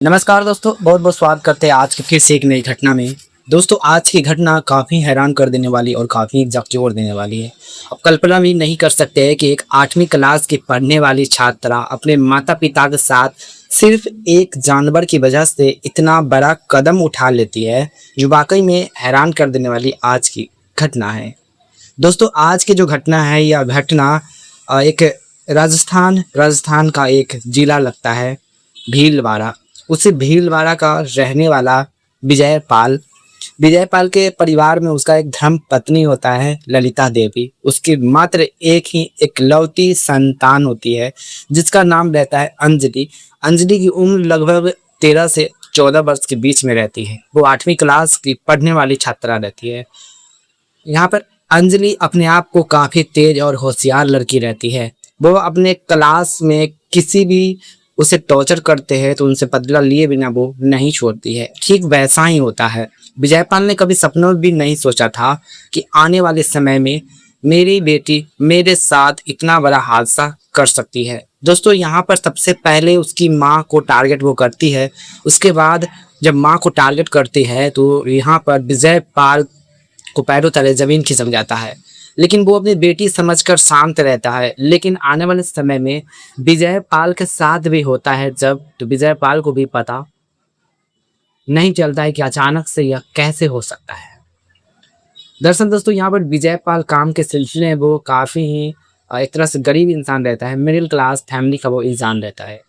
नमस्कार दोस्तों, बहुत बहुत स्वागत करते हैं आज की फिर से एक नई घटना में। दोस्तों, आज की घटना काफ़ी हैरान कर देने वाली और काफ़ी झकझोर देने वाली है। अब कल्पना भी नहीं कर सकते हैं कि एक 8वीं क्लास की पढ़ने वाली छात्रा अपने माता पिता के साथ सिर्फ एक जानवर की वजह से इतना बड़ा कदम उठा लेती है, जो वाकई में हैरान कर देने वाली आज की घटना है। दोस्तों, आज की जो घटना है यह घटना एक राजस्थान का एक जिला लगता है भीलवाड़ा। उसी भीलवाड़ा का रहने वाला विजयपाल के परिवार में उसका एक धर्म पत्नी होता है ललिता देवी। उसकी मात्र एक ही इकलौती संतान होती है जिसका नाम रहता है अंजलि। अंजलि की उम्र लगभग 13 से 14 वर्ष के बीच में रहती है। वो 8वीं क्लास की पढ़ने वाली छात्रा रहती है। यहाँ पर अंजलि अपने आप को काफ़ी तेज और होशियार लड़की रहती है। वो अपने क्लास में किसी भी उसे टॉर्चर करते हैं तो उनसे बदला लिए बिना वो नहीं छोड़ती है। ठीक वैसा ही होता है। विजयपाल ने कभी सपनों में भी नहीं सोचा था कि आने वाले समय में मेरी बेटी मेरे साथ इतना बड़ा हादसा कर सकती है। दोस्तों, यहाँ पर सबसे पहले उसकी माँ को टारगेट वो करती है। उसके बाद जब माँ को टारगेट करती है तो यहाँ पर विजयपाल को पैरों तले जमीन खिसक जाता है, लेकिन वो अपनी बेटी समझकर शांत रहता है। लेकिन आने वाले समय में विजयपाल के साथ भी होता है जब तो विजयपाल को भी पता नहीं चलता है कि अचानक से यह कैसे हो सकता है। दरअसल दोस्तों, यहाँ पर विजयपाल काम के सिलसिले में वो काफ़ी ही एक तरह से गरीब इंसान रहता है। मिडिल क्लास फैमिली का वो इंसान रहता है।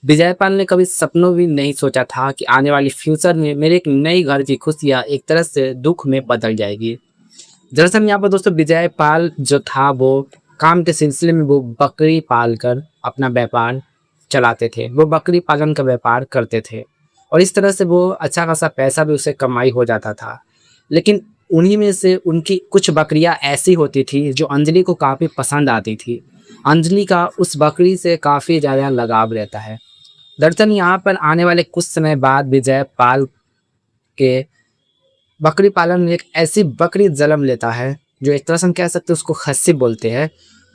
विजयपाल ने कभी सपनों भी नहीं सोचा था कि आने वाली फ्यूचर में मेरे एक नई घर की खुशियाँ एक तरह से दुख में बदल जाएगी। दरअसल यहाँ पर दोस्तों, विजयपाल जो था वो काम के सिलसिले में वो बकरी पाल कर अपना व्यापार चलाते थे। वो बकरी पालन का व्यापार करते थे और इस तरह से वो अच्छा खासा पैसा भी उसे कमाई हो जाता था। लेकिन उन्हीं में से उनकी कुछ बकरियां ऐसी होती थी जो अंजलि को काफ़ी पसंद आती थी। अंजलि का उस बकरी से काफ़ी ज़्यादा लगाव रहता है। दरअसल यहाँ पर आने वाले कुछ समय बाद विजयपाल के बकरी पालन में एक ऐसी बकरी जन्म लेता है जो एक तरह से हम कह सकते हैं उसको खस्सी बोलते हैं,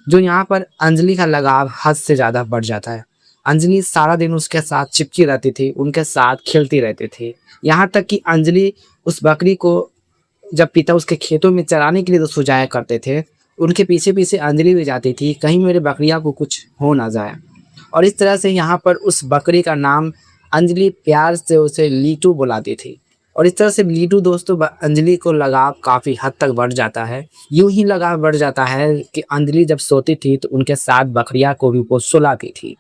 जो यहाँ पर अंजलि का लगाव हद से ज़्यादा बढ़ जाता है। अंजलि सारा दिन उसके साथ चिपकी रहती थी, उनके साथ खेलती रहती थी। यहाँ तक कि अंजलि उस बकरी को जब पिता उसके खेतों में चराने के लिए तो सुझाया करते थे, उनके पीछे पीछे अंजलि भी जाती थी, कहीं मेरे बकरियाँ को कुछ हो ना जाए। और इस तरह से यहाँ पर उस बकरी का नाम अंजलि प्यार से उसे लीटू बुलाती थी। और इस तरह से लीटू दोस्तों अंजलि को लगाव काफ़ी हद तक बढ़ जाता है। यूं ही लगाव बढ़ जाता है कि अंजलि जब सोती थी तो उनके साथ बकरियां को भी वो सुलाती थी।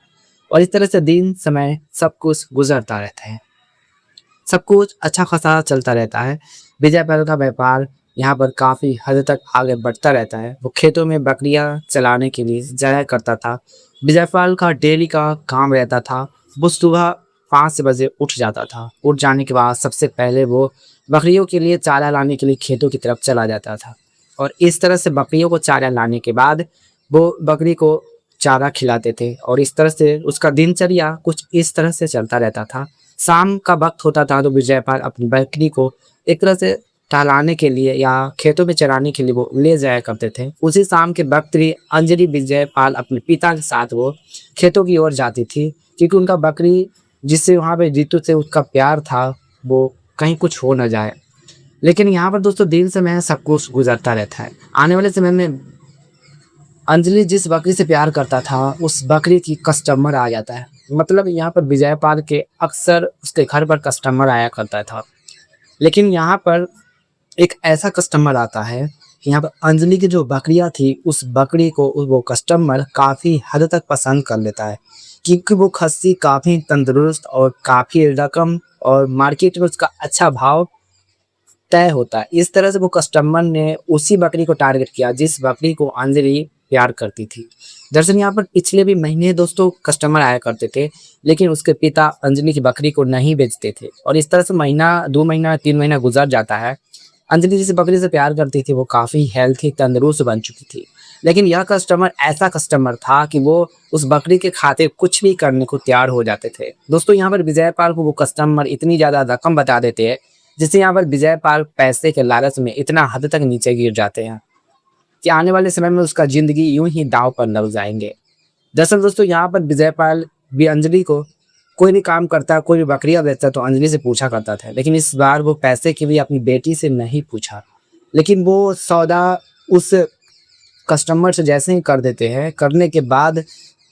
और इस तरह से दिन समय सब कुछ गुजरता रहता है, सब कुछ अच्छा खासा चलता रहता है। विजयपाल का व्यापार यहाँ पर काफ़ी हद तक आगे बढ़ता रहता है। वो खेतों में बकरियां चलाने के लिए जाया करता था। विजयपाल का डेली का काम रहता था। वो सुबह 5 बजे उठ जाता था। उठ जाने के बाद सबसे पहले वो बकरियों के लिए चारा लाने के लिए खेतों की तरफ चला जाता था। और इस तरह से बकरियों को चारा लाने के बाद वो बकरी को चारा खिलाते थे और इस तरह से उसका दिनचर्या कुछ इस तरह से चलता रहता था। शाम का वक्त होता था तो विजयपाल अपनी बकरी को एक तरह से टहलाने के लिए या खेतों में चराने के लिए वो ले जाया करते थे। उसी शाम के वक्त ही अंजलि विजयपाल अपने पिता के साथ वो खेतों की ओर जाती थी, क्योंकि उनका बकरी जिससे वहाँ पे ऋतु से उसका प्यार था वो कहीं कुछ हो ना जाए। लेकिन यहाँ पर दोस्तों दिन समय सब कुछ गुजरता रहता है। आने वाले समय में अंजलि जिस बकरी से प्यार करता था उस बकरी की कस्टमर आ जाता है। मतलब यहाँ पर विजयपाल के अक्सर उसके घर पर कस्टमर आया करता था। लेकिन यहाँ पर एक ऐसा कस्टमर आता है कि यहाँ पर अंजलि की जो बकरियाँ थी उस बकरी को वो कस्टमर काफ़ी हद तक पसंद कर लेता है, क्योंकि वो खस्सी काफ़ी तंदुरुस्त और काफ़ी रकम और मार्केट में उसका अच्छा भाव तय होता है। इस तरह से वो कस्टमर ने उसी बकरी को टारगेट किया जिस बकरी को अंजलि प्यार करती थी। दरअसल यहाँ पर पिछले भी महीने दोस्तों कस्टमर आया करते थे, लेकिन उसके पिता अंजलि की बकरी को नहीं बेचते थे। और इस तरह से महीना 2 महीना 3 महीना गुजर जाता है। अंजलि जिस बकरी से प्यार करती थी वो काफ़ी हेल्थी तंदुरुस्त बन चुकी थी। लेकिन यह कस्टमर ऐसा कस्टमर था कि वो उस बकरी के खातिर कुछ भी करने को तैयार हो जाते थे। दोस्तों, यहाँ पर विजयपाल को वो कस्टमर इतनी ज़्यादा रकम बता देते हैं जिससे यहाँ पर विजयपाल पैसे के लालच में इतना हद तक नीचे गिर जाते हैं कि आने वाले समय में उसका ज़िंदगी यूं ही दांव पर लग जाएंगे। दरअसल दोस्तों, यहाँ पर विजयपाल भी अंजलि को कोई भी काम करता, कोई भी बकरियाँ बेचता तो अंजलि से पूछा करता था। लेकिन इस बार वो पैसे के लिए अपनी बेटी से नहीं पूछा। लेकिन वो सौदा उस कस्टमर से जैसे ही कर देते हैं, करने के बाद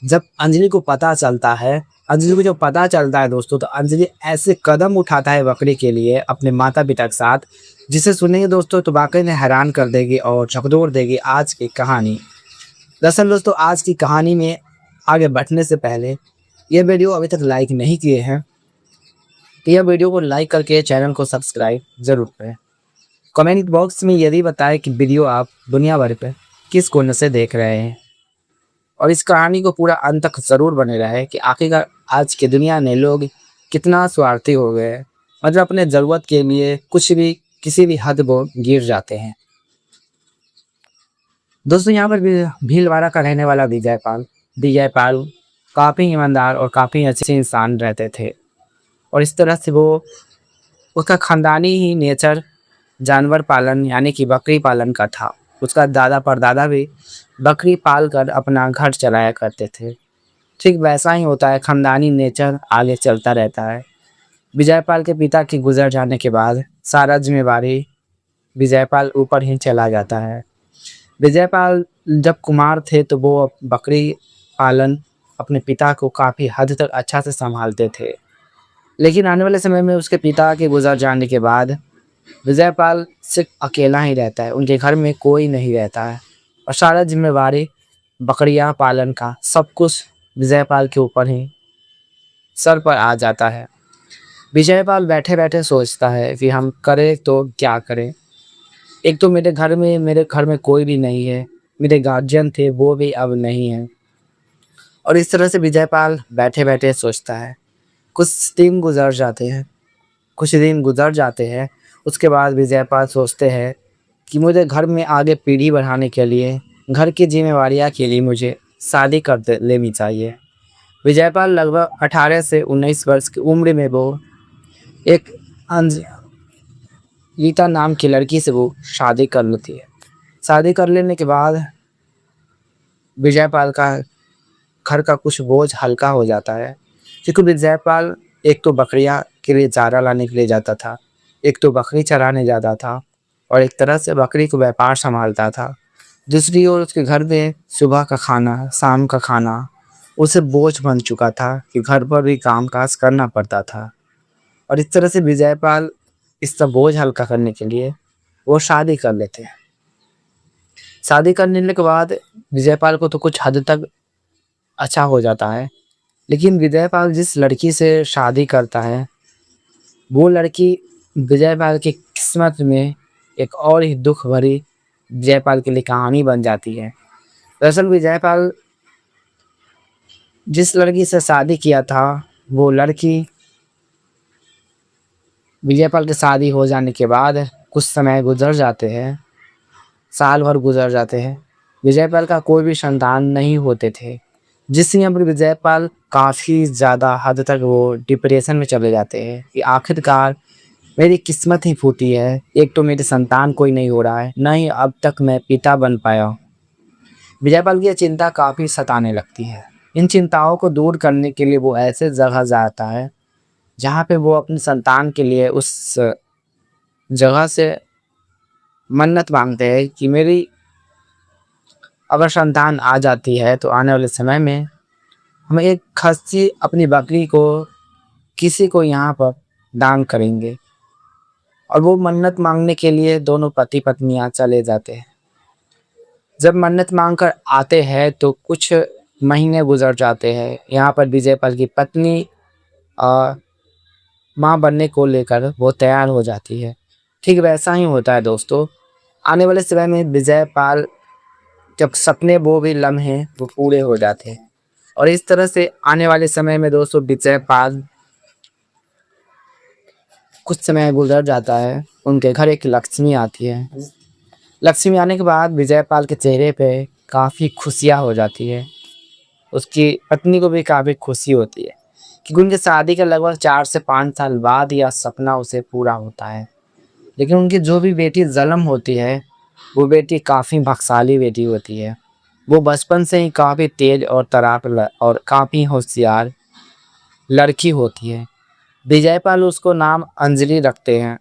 जब अंजलि को पता चलता है, अंजलि को जब पता चलता है दोस्तों, तो अंजलि ऐसे कदम उठाता है बकरी के लिए अपने माता-पिता के साथ, जिसे सुनेंगे दोस्तों तो वाक़ई में हैरान कर देगी और झकझोर देगी आज की कहानी। दरअसल दोस्तों आज की कहानी में आगे बढ़ने से पहले ये वीडियो अभी तक लाइक नहीं किए हैं, तो यह वीडियो को लाइक करके चैनल को सब्सक्राइब ज़रूर करें। कमेंट बॉक्स में ये भी बताएं कि वीडियो आप दुनिया भर पे किस कोने से देख रहे हैं, और इस कहानी को पूरा अंत तक ज़रूर बने रहे कि आखिरकार आज की दुनिया में लोग कितना स्वार्थी हो गए हैं। मतलब अपने ज़रूरत के लिए कुछ भी किसी भी हद वो गिर जाते हैं। दोस्तों यहाँ पर भी भीलवाड़ा का रहने वाला विजय पाल काफ़ी ईमानदार और काफ़ी अच्छे इंसान रहते थे, और इस तरह से वो उसका ख़ानदानी ही नेचर जानवर पालन यानी कि बकरी पालन का था। उसका दादा परदादा भी बकरी पाल कर अपना घर चलाया करते थे। ठीक वैसा ही होता है, ख़ानदानी नेचर आगे चलता रहता है। विजयपाल के पिता के गुजर जाने के बाद सारा जिम्मेवारी विजयपाल ऊपर ही चला जाता है। विजयपाल जब कुमार थे तो वो बकरी पालन अपने पिता को काफ़ी हद तक अच्छा से संभालते थे। लेकिन आने वाले समय में उसके पिता के गुजर जाने के बाद विजयपाल सिर्फ अकेला ही रहता है, उनके घर में कोई नहीं रहता है, और सारा जिम्मेवारी बकरियां पालन का सब कुछ विजयपाल के ऊपर ही सर पर आ जाता है। विजयपाल बैठे बैठे सोचता है कि हम करें तो क्या करें। एक तो मेरे घर में कोई भी नहीं है, मेरे गार्जियन थे वो भी अब नहीं है, और इस तरह से विजयपाल बैठे बैठे सोचता है। कुछ दिन गुजर जाते हैं। उसके बाद विजयपाल सोचते हैं कि मुझे घर में आगे पीढ़ी बढ़ाने के लिए, घर की जिम्मेवारियाँ के लिए मुझे शादी कर लेनी चाहिए। विजयपाल लगभग 18 से 19 वर्ष की उम्र में वो एक गीता नाम की लड़की से वो शादी कर लेती है। शादी कर लेने के बाद विजयपाल का घर का कुछ बोझ हल्का हो जाता है, क्योंकि विजयपाल एक तो बकरियां के लिए चारा लाने के लिए जाता था, एक तो बकरी चराने जाता था, और एक तरह से बकरी को व्यापार संभालता था। दूसरी ओर उसके घर में सुबह का खाना, शाम का खाना उसे बोझ बन चुका था कि घर पर भी कामकाज करना पड़ता था। और इस तरह से विजयपाल इस सब बोझ हल्का करने के लिए वो शादी कर लेते हैं। शादी करने के बाद विजयपाल को तो कुछ हद तक अच्छा हो जाता है, लेकिन विजयपाल जिस लड़की से शादी करता है वो लड़की विजयपाल की किस्मत में एक और ही दुख भरी विजयपाल के लिए कहानी बन जाती है। दरअसल विजयपाल जिस लड़की से शादी किया था वो लड़की विजयपाल की शादी हो जाने के बाद कुछ समय गुजर जाते हैं, साल भर गुजर जाते हैं। विजयपाल का कोई भी संतान नहीं होते थे, जिससे यहाँ पर विजयपाल काफ़ी ज़्यादा हद तक वो डिप्रेशन में चले जाते हैं कि आखिरकार मेरी किस्मत ही फूटी है। एक तो मेरे संतान कोई नहीं हो रहा है, ना ही अब तक मैं पिता बन पाया हूँ। विजयपाल की यह चिंता काफ़ी सताने लगती है। इन चिंताओं को दूर करने के लिए वो ऐसे जगह जाता है जहाँ पे वो अपने संतान के लिए उस जगह से मन्नत मांगते हैं कि मेरी अगर संतान आ जाती है तो आने वाले समय में हम एक खस्सी अपनी बकरी को किसी को यहाँ पर दान करेंगे। और वो मन्नत मांगने के लिए दोनों पति पत्नियाँ चले जाते हैं। जब मन्नत मांग कर आते हैं तो कुछ महीने गुजर जाते हैं। यहाँ पर विजयपाल की पत्नी माँ बनने को लेकर वो तैयार हो जाती है। ठीक वैसा ही होता है दोस्तों। आने वाले समय में विजयपाल जब सपने वो भी लम्हे वो पूरे हो जाते हैं, और इस तरह से आने वाले समय में दोस्तों विजयपाल कुछ समय गुजर जाता है। उनके घर एक लक्ष्मी आती है। लक्ष्मी आने के बाद विजयपाल के चेहरे पे काफ़ी खुशियाँ हो जाती है। उसकी पत्नी को भी काफ़ी खुशी होती है क्योंकि उनकी शादी के लगभग 4 से 5 साल बाद यह सपना उसे पूरा होता है। लेकिन उनकी जो भी बेटी जन्म होती है वो बेटी काफ़ी भाग्यशाली बेटी होती है। वो बचपन से ही काफ़ी तेज और तराप और काफ़ी होशियार लड़की होती है। विजयपाल उसको नाम अंजलि रखते हैं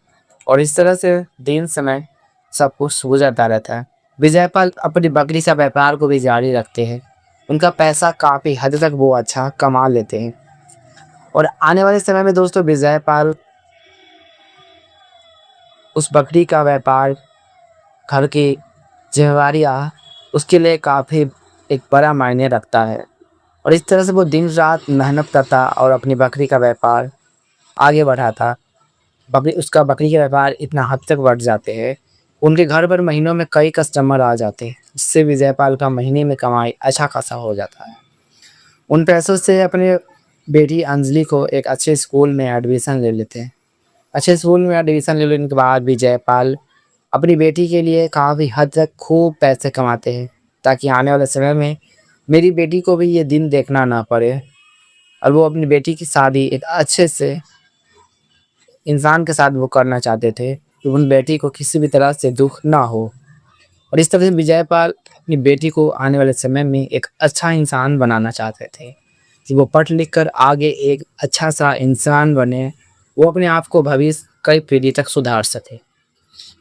और इस तरह से दिन समय सब कुछ गुजरता रहता है। विजयपाल अपनी बकरी का व्यापार को भी जारी रखते हैं। उनका पैसा काफ़ी हद तक वो अच्छा कमा लेते हैं और आने वाले समय में दोस्तों विजयपाल उस बकरी का व्यापार, घर की जिम्मेवारियाँ उसके लिए काफ़ी एक बड़ा मायने रखता है और इस तरह से वो दिन रात मेहनत करता और अपनी बकरी का व्यापार आगे बढ़ाता। बकरी के व्यापार इतना हद तक बढ़ जाते हैं, उनके घर पर महीनों में कई कस्टमर आ जाते हैं, जिससे विजयपाल का महीने में कमाई अच्छा खासा हो जाता है। उन पैसों से अपने बेटी अंजलि को एक अच्छे स्कूल में एडमिशन ले लेते हैं। अच्छे स्कूल में एडमिशन ले लेने के बाद विजयपाल अपनी बेटी के लिए काफ़ी हद तक खूब पैसे कमाते हैं, ताकि आने वाले समय में मेरी बेटी को भी ये दिन देखना ना पड़े और वो अपनी बेटी की शादी एक अच्छे से इंसान के साथ वो करना चाहते थे कि उन बेटी को किसी भी तरह से दुख ना हो। और इस तरह से विजयपाल अपनी बेटी को आने वाले समय में एक अच्छा इंसान बनाना चाहते थे कि वो पढ़ लिख कर आगे एक अच्छा सा इंसान बने, वो अपने आप को भविष्य कई पीढ़ी तक सुधार सके।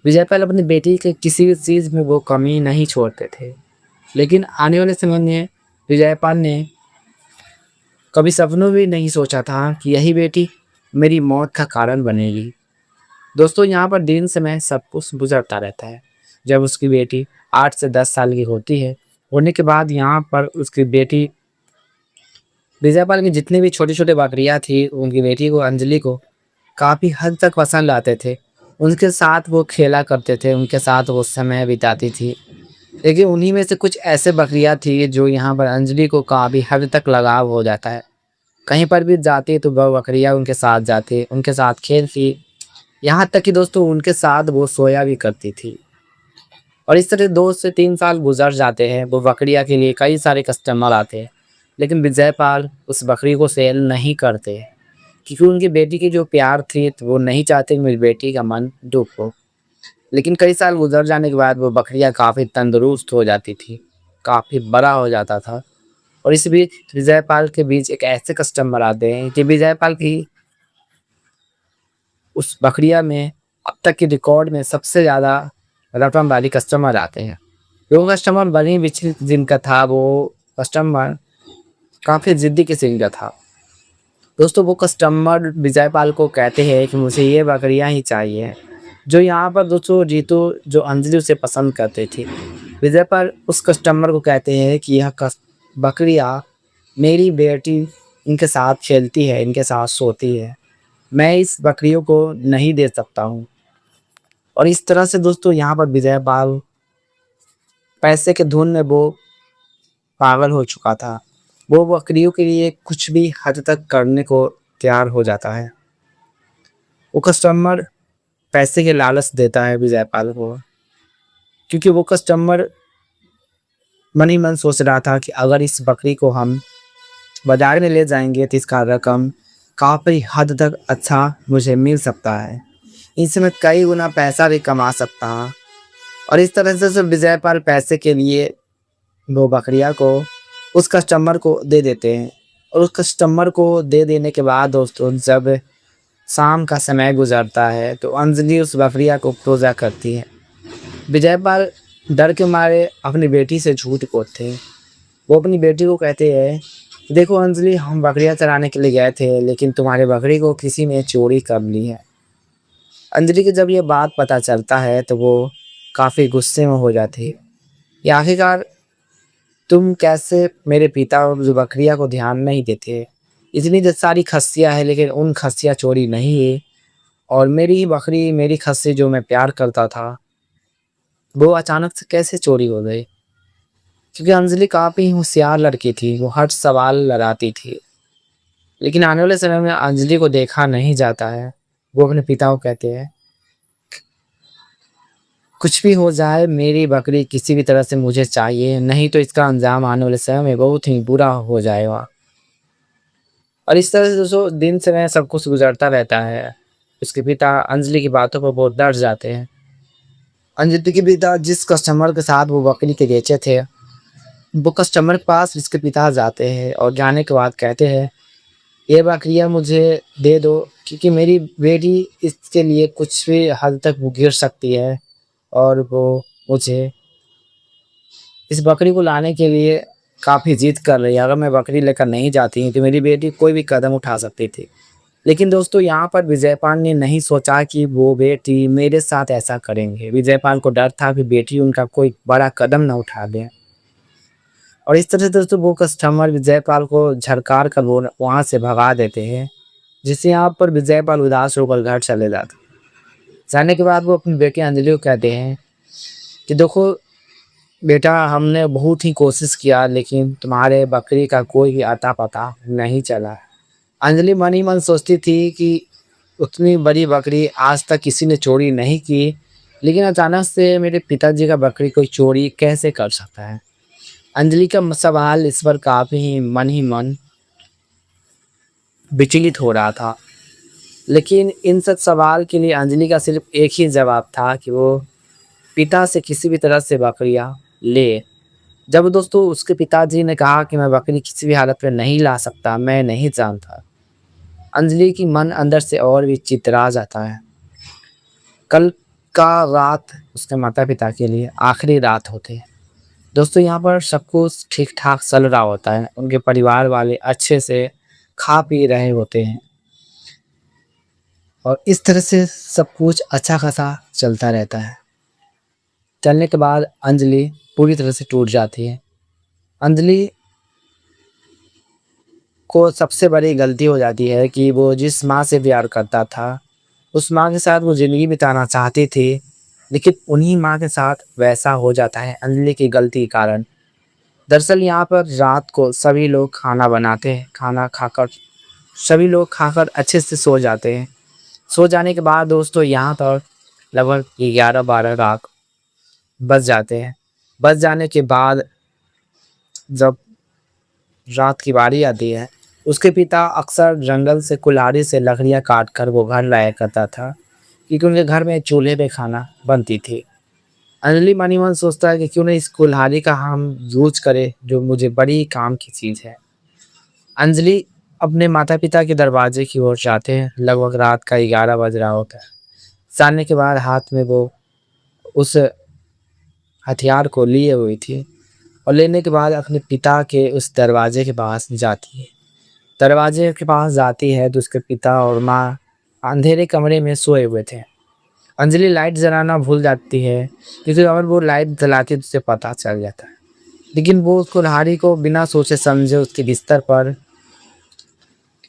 विजयपाल अपनी बेटी के किसी भी चीज़ में वो कमी नहीं छोड़ते थे, लेकिन आने वाले समय में विजयपाल ने कभी सपनों भी नहीं सोचा था कि यही बेटी मेरी मौत का कारण बनेगी। दोस्तों यहाँ पर दिन समय सब कुछ गुजरता रहता है। जब उसकी बेटी 8 से 10 साल की होती है, होने के बाद यहाँ पर उसकी बेटी विजयपाल की जितनी भी छोटी-छोटी बकरियाँ थी, उनकी बेटी को अंजलि को काफ़ी हद तक पसंद आते थे। उनके साथ वो खेला करते थे, उनके साथ वो समय बिताती थी। लेकिन उन्हीं में से कुछ ऐसे बकरियाँ थी जो यहाँ पर अंजलि को काफ़ी हद तक लगाव हो जाता है। कहीं पर भी जाती तो वह बकरियाँ उनके साथ जाती, उनके साथ खेलती, यहाँ तक कि दोस्तों उनके साथ वो सोया भी करती थी। और इस तरह 2 से 3 साल गुज़र जाते हैं, वो बकरियाँ के लिए कई सारे कस्टमर आते हैं, लेकिन विजयपाल उस बकरी को सेल नहीं करते, क्योंकि उनकी बेटी की जो प्यार थी तो वो नहीं चाहते कि मेरी बेटी का मन दुःख हो। लेकिन कई साल गुज़र जाने के बाद वो बकरियाँ काफ़ी तंदुरुस्त हो जाती थी, काफ़ी बड़ा हो जाता था और इस बीच विजयपाल के बीच एक ऐसे कस्टमर आते हैं कि विजयपाल की उस बकरिया में अब तक के रिकॉर्ड में सबसे ज़्यादा रकम वाली कस्टमर आते हैं। वो कस्टमर बड़ी विचित्र जिनका था, वो कस्टमर काफ़ी ज़िद्दी किस्म का था। दोस्तों वो कस्टमर विजयपाल को कहते हैं कि मुझे ये बकरियाँ ही चाहिए, जो यहाँ पर दोस्तों जीतू जो अंजलि उसे पसंद करती थी। विजयपाल उस कस्टमर को कहते हैं कि यह बकरियाँ मेरी बेटी इनके साथ खेलती है, इनके साथ सोती है, मैं इस बकरियों को नहीं दे सकता हूँ। और इस तरह से दोस्तों यहाँ पर विजयपाल पैसे के धुन में वो पागल हो चुका था। वो बकरियों के लिए कुछ भी हद तक करने को तैयार हो जाता है। वो कस्टमर पैसे के लालच देता है विजयपाल को, क्योंकि वो कस्टमर मन ही मन सोच रहा था कि अगर इस बकरी को हम बाजार में ले जाएंगे तो इसका रकम काफ़ी हद तक अच्छा मुझे मिल सकता है, इससे मैं कई गुना पैसा भी कमा सकता हूँ। और इस तरह से सब विजयपाल पैसे के लिए वो बकरियाँ को उस कस्टमर को दे देते हैं और उस कस्टमर को दे देने के बाद दोस्तों जब शाम का समय गुजरता है तो अंजलि उस बकरिया को पूजा करती है। विजयपाल डर के मारे अपनी बेटी से झूठ बोलते हैं। वो अपनी बेटी को कहते हैं, देखो अंजलि, हम बकरियाँ चराने के लिए गए थे, लेकिन तुम्हारे बकरी को किसी ने चोरी कर ली है। अंजलि को जब ये बात पता चलता है तो वो काफ़ी गुस्से में हो जाती है। या आखिरकार तुम कैसे मेरे पिता और जो बकरिया को ध्यान नहीं देते, इतनी सारी खस्सियाँ हैं लेकिन उन खस्सियाँ चोरी नहीं है, और मेरी ही बकरी, मेरी खस्सी जो मैं प्यार करता था, वो अचानक से कैसे चोरी हो गई। क्योंकि अंजलि काफ़ी होशियार लड़की थी, वो हर सवाल लगाती थी। लेकिन आने वाले समय में अंजलि को देखा नहीं जाता है। वो अपने पिता को कहते हैं, कुछ भी हो जाए मेरी बकरी किसी भी तरह से मुझे चाहिए, नहीं तो इसका अंजाम आने वाले समय में बहुत ही बुरा हो जाएगा। और इस तरह से दोस्तों दिन समय सब कुछ गुजरता रहता है। उसके पिता अंजलि की बातों पर बहुत डर जाते हैं। अंजलि के पिता जिस कस्टमर के साथ वो बकरी के बेचे थे, वो कस्टमर के पास इसके पिता जाते हैं और जाने के बाद कहते हैं ये बकरियाँ मुझे दे दो, क्योंकि मेरी बेटी इसके लिए कुछ भी हद तक वो गिर सकती है और वो मुझे इस बकरी को लाने के लिए काफ़ी ज़िद कर रही है। अगर मैं बकरी लेकर नहीं जाती तो मेरी बेटी कोई भी कदम उठा सकती थी। लेकिन दोस्तों यहाँ पर विजयपाल ने नहीं सोचा कि वो बेटी मेरे साथ ऐसा करेंगे। विजयपाल को डर था कि बेटी उनका कोई बड़ा कदम ना उठा दे, और इस तरह से दोस्तों वो कस्टमर विजयपाल को झड़कार कर वो वहाँ से भगा देते हैं, जिससे यहाँ पर विजयपाल उदास होकर घर चले जाते हैं। जाने के बाद वो अपनी बेटी अंजलि को कहते हैं कि देखो बेटा, हमने बहुत ही कोशिश किया लेकिन तुम्हारे बकरी का कोई भी अता पता नहीं चला। अंजलि मन ही मन सोचती थी कि उतनी बड़ी बकरी आज तक किसी ने चोरी नहीं की, लेकिन अचानक से मेरे पिताजी का बकरी कोई चोरी कैसे कर सकता है। अंजलि का सवाल इस पर काफ़ी ही मन विचलित हो रहा था, लेकिन इन सब सवाल के लिए अंजलि का सिर्फ एक ही जवाब था कि वो पिता से किसी भी तरह से बकरियाँ ले। जब दोस्तों उसके पिताजी ने कहा कि मैं बकरी किसी भी हालत में नहीं ला सकता, मैं नहीं जानता, अंजलि की मन अंदर से और भी चित्रा जाता है। कल का रात उसके माता-पिता के लिए आखिरी रात होती है। दोस्तों यहाँ पर सब कुछ ठीक-ठाक चल रहा होता है। उनके परिवार वाले अच्छे से खा पी रहे होते हैं और इस तरह से सब कुछ अच्छा खासा चलता रहता है। चलने के बाद अंजलि पूरी तरह से टूट जाती है। अंजलि को सबसे बड़ी गलती हो जाती है कि वो जिस माँ से प्यार करता था, उस माँ के साथ वो ज़िंदगी बिताना चाहती थी, लेकिन उन्हीं माँ के साथ वैसा हो जाता है अंजलि की गलती के कारण। दरअसल यहाँ पर रात को सभी लोग खाना बनाते हैं, खाना खाकर सभी लोग खाकर अच्छे से सो जाते हैं। सो जाने के बाद दोस्तों यहाँ पर लगभग 11-12 रात बज जाते हैं। बज जाने के बाद जब रात की बारी आती है, उसके पिता अक्सर जंगल से कुल्हाड़ी से लकड़ियाँ काट कर वो घर लाया करता था, क्योंकि उनके घर में चूल्हे पे खाना बनती थी। अंजलि मन ही मन सोचता है कि क्यों नहीं इस कुल्हाड़ी का हम यूज़ करें, जो मुझे बड़ी काम की चीज़ है। अंजलि अपने माता-पिता के दरवाजे की ओर जाते हैं, लगभग रात का 11 बज रहा होता है। जाने के बाद हाथ में वो उस हथियार को लिए हुई थी और लेने के बाद अपने पिता के उस दरवाजे के पास जाती है। दरवाजे के पास जाती है तो उसके पिता और माँ अंधेरे कमरे में सोए हुए थे। अंजलि लाइट जलाना भूल जाती है, क्योंकि अगर वो लाइट जलाती है तो उसे पता चल जाता है। लेकिन वो उस कुल्हाड़ी को बिना सोचे समझे उसके बिस्तर पर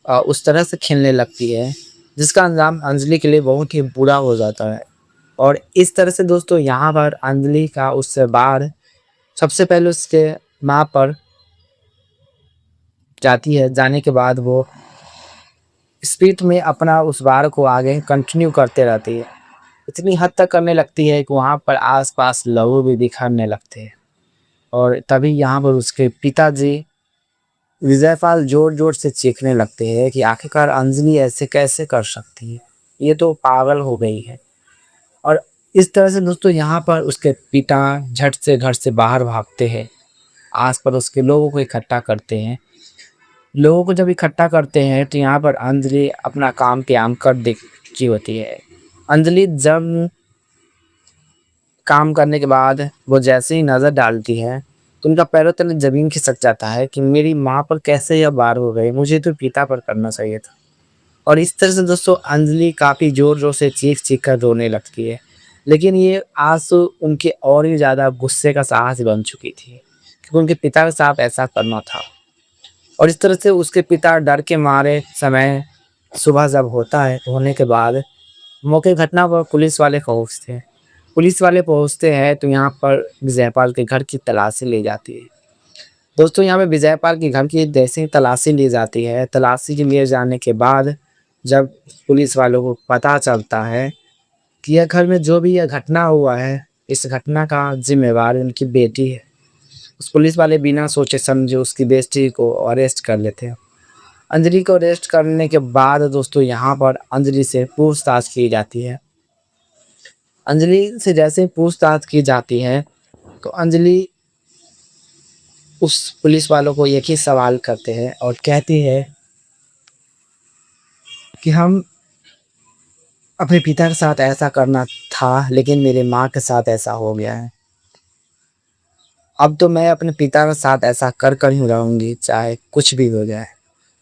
उस तरह से खेलने लगती है, जिसका अंजाम अंजलि के लिए बहुत ही बुरा हो जाता है। और इस तरह से दोस्तों यहाँ पर अंजलि का उससे बार सबसे पहले उसके माँ पर जाती है। जाने के बाद वो स्पीड में अपना उस वार को आगे कंटिन्यू करते रहती है। इतनी हद तक करने लगती है कि वहाँ पर आस-पास लहू भी बिखरने लगते हैं, और तभी यहाँ पर उसके पिताजी विजयपाल ज़ोर-ज़ोर से चीखने लगते हैं कि आखिरकार अंजलि ऐसे कैसे कर सकती है? ये तो पागल हो गई है। और इस तरह से दोस्तों यहाँ पर उसके पिता झट से घर से बाहर भागते हैं। आस-पड़ोस के लोगों को इकट्ठा करते हैं। लोगों को जब इकट्ठा करते हैं तो यहाँ पर अंजलि अपना काम-क्याम कर देखी होती है। अंजलि जब काम करने के बाद वो जैसे ही नज़र डालती है, तो उनका पैरों तले ज़मीन खिसक जाता है कि मेरी माँ पर कैसे यह वार हो गए, मुझे तो पिता पर करना चाहिए था। और इस तरह से दोस्तों अंजलि काफ़ी ज़ोर-ज़ोर से चीख-चीख कर रोने लगती है। लेकिन ये आँसू उनके और भी ज़्यादा गुस्से का साहस बन चुकी थी, क्योंकि उनके पिता के साथ ऐसा करना था। और इस तरह से उसके पिता डर के मारे समय सुबह जब होता है, तो होने के बाद मौके घटना पर पुलिस वाले पहुँचते हैं। पुलिस वाले पहुँचते हैं तो यहाँ पर विजयपाल के घर की तलाशी ली जाती है। दोस्तों यहाँ पे विजयपाल के घर की जैसे ही तलाशी ली जाती है, तलाशी के लिए जाने के बाद जब पुलिस वालों को पता चलता है कि यह घर में जो भी यह घटना हुआ है, इस घटना का ज़िम्मेवार उनकी बेटी है। उस पुलिस वाले बिना सोचे समझे उसकी बेटी को अरेस्ट कर लेते हैं। अंजलि को अरेस्ट करने के बाद दोस्तों यहाँ पर अंजलि से पूछताछ की जाती है। अंजलि से जैसे ही पूछताछ की जाती है, तो अंजलि उस पुलिस वालों को एक ही सवाल करते हैं और कहती है कि हम अपने पिता के साथ ऐसा करना था, लेकिन मेरे माँ के साथ ऐसा हो गया है। अब तो मैं अपने पिता के साथ ऐसा कर ही रहूँगी, चाहे कुछ भी हो जाए।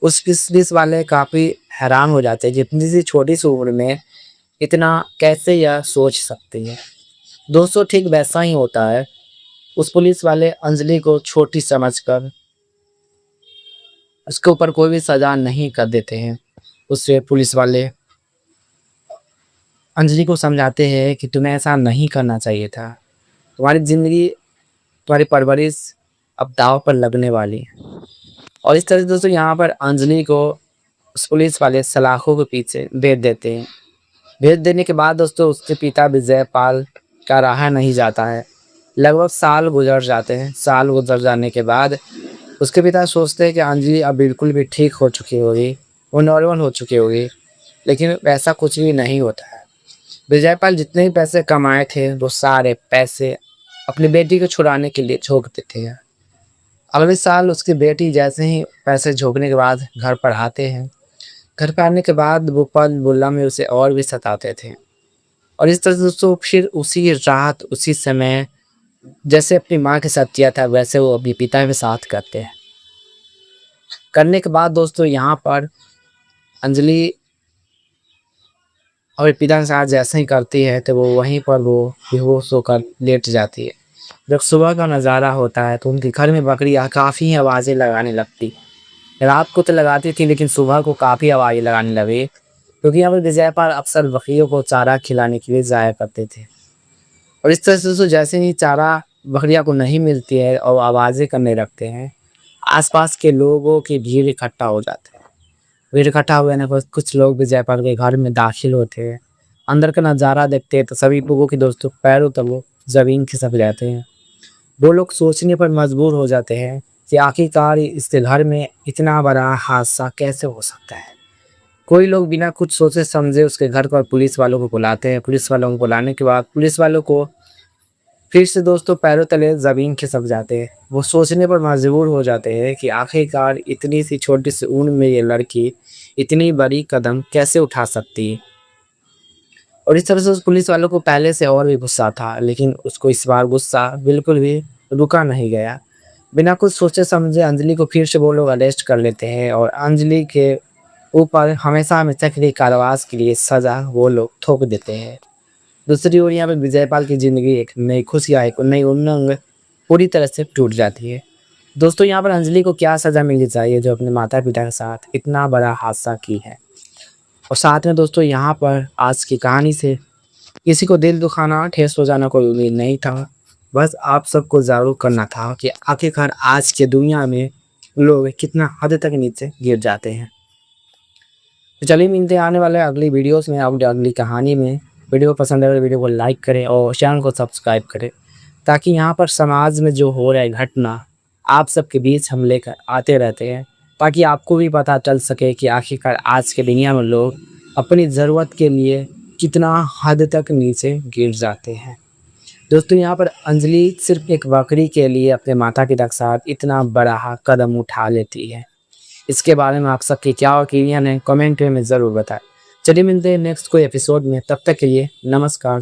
उस पुलिस वाले काफ़ी हैरान हो जाते हैं कि इतनी सी छोटी सी उम्र में इतना कैसे यह सोच सकती है। दोस्तों ठीक वैसा ही होता है। उस पुलिस वाले अंजलि को छोटी समझकर उसके ऊपर कोई भी सज़ा नहीं कर देते हैं। उससे पुलिस वाले अंजलि को समझाते हैं कि तुम्हें ऐसा नहीं करना चाहिए था। तुम्हारी ज़िंदगी, तुम्हारी परवरिश अब दाँव पर लगने वाली है। और इस तरह से दोस्तों यहाँ पर अंजलि को उस पुलिस वाले सलाखों के पीछे भेज देते हैं। भेज देने के बाद दोस्तों उसके पिता विजयपाल का रहा नहीं जाता है। लगभग साल गुजर जाते हैं। साल गुजर जाने के बाद उसके पिता सोचते हैं कि अंजलि अब बिल्कुल भी ठीक हो चुकी होगी, वो नॉर्मल हो चुकी होगी, लेकिन वैसा कुछ भी नहीं होता है। विजयपाल जितने भी पैसे कमाए थे वो सारे पैसे अपनी बेटी को छुड़ाने के लिए झोंक देते हैं। अगले साल उसकी बेटी जैसे ही पैसे झोंकने के बाद घर पर आते हैं। घर पर आने के बाद वो पल बुल्ला में उसे और भी सताते थे। और इस तरह से दोस्तों फिर उसी रात उसी समय जैसे अपनी माँ के साथ किया था वैसे वो अपने पिता के साथ करते हैं। करने के बाद दोस्तों यहाँ पर अंजलि और पिता के साथ जैसे ही करती है तो वो वहीं पर वो बेहोश होकर लेट जाती है। जब सुबह का नज़ारा होता है तो उनके घर में बकरियाँ काफ़ी आवाज़ें लगाने लगती। रात को तो लगाती थी लेकिन सुबह को काफ़ी आवाज़ें लगाने लगी, क्योंकि यहाँ पर विजयपाल अक्सर बकरियों को चारा खिलाने के लिए जाया करते थे। और इस तरह से दोस्तों जैसे ही चारा बकरियाँ को नहीं मिलती है और आवाज़ें करने लगते हैं, आसपास के लोगों की भीड़ इकट्ठा हो जाती है। भीड़ इकट्ठा हुए ना, कुछ लोग विजयपाल के घर में दाखिल होते हैं। अंदर का नज़ारा देखते हैं तो सभी लोगों के दोस्तों पैरों तले ज़मीन खिसक जाते हैं। वो लोग सोचने पर मजबूर हो जाते हैं कि आखिरकार इसके घर में इतना बड़ा हादसा कैसे हो सकता है। कोई लोग बिना कुछ सोचे समझे उसके घर पर पुलिस वालों को बुलाते हैं। पुलिस वालों को बुलाने के बाद पुलिस वालों को फिर से दोस्तों पैरों तले ज़मीन खिसक जाते हैं। वो सोचने पर मजबूर हो जाते हैं कि आखिरकार इतनी सी छोटी सी उम्र में ये लड़की इतनी बड़ी कदम कैसे उठा सकती है। और इस तरह से उस पुलिस वालों को पहले से और भी गुस्सा था, लेकिन उसको इस बार गुस्सा बिल्कुल भी रुका नहीं गया। बिना कुछ सोचे समझे अंजलि को फिर से वो लोग अरेस्ट कर लेते हैं और अंजलि के ऊपर हमेशा हमेशा के लिए कारावास के लिए सज़ा वो लोग थोप देते हैं। दूसरी ओर यहाँ पे विजयपाल की ज़िंदगी एक नई खुशियाँ, एक नई उमंग पूरी तरह से टूट जाती है। दोस्तों यहाँ पर अंजलि को क्या सज़ा मिलनी चाहिए जो अपने माता पिता के साथ इतना बड़ा हादसा की है। और साथ में दोस्तों यहाँ पर आज की कहानी से किसी को दिल दुखाना, ठेस पहुँचाना कोई उम्मीद नहीं था। बस आप सबको जागरूक करना था कि आखिरकार आज के दुनिया में लोग कितना हद तक नीचे गिर जाते हैं। तो चलिए मिलते हैं आने वाले अगली वीडियोस में, अगली कहानी में। वीडियो पसंद है तो वीडियो को लाइक करें और चैनल को सब्सक्राइब करें, ताकि यहाँ पर समाज में जो हो रहा है घटना आप सबके बीच हम लेकर आते रहते हैं, ताकि आपको भी पता चल सके कि आखिरकार आज के दुनिया में लोग अपनी ज़रूरत के लिए कितना हद तक नीचे गिर जाते हैं। दोस्तों यहाँ पर अंजलि सिर्फ एक बकरी के लिए अपने माता पिता के साथ इतना बड़ा कदम उठा लेती है। इसके बारे में आप सबकी क्या ओपिनियन है कमेंट में ज़रूर बताएं। चलिए मिलते हैं नेक्स्ट कोई एपिसोड में, तब तक के लिए नमस्कार।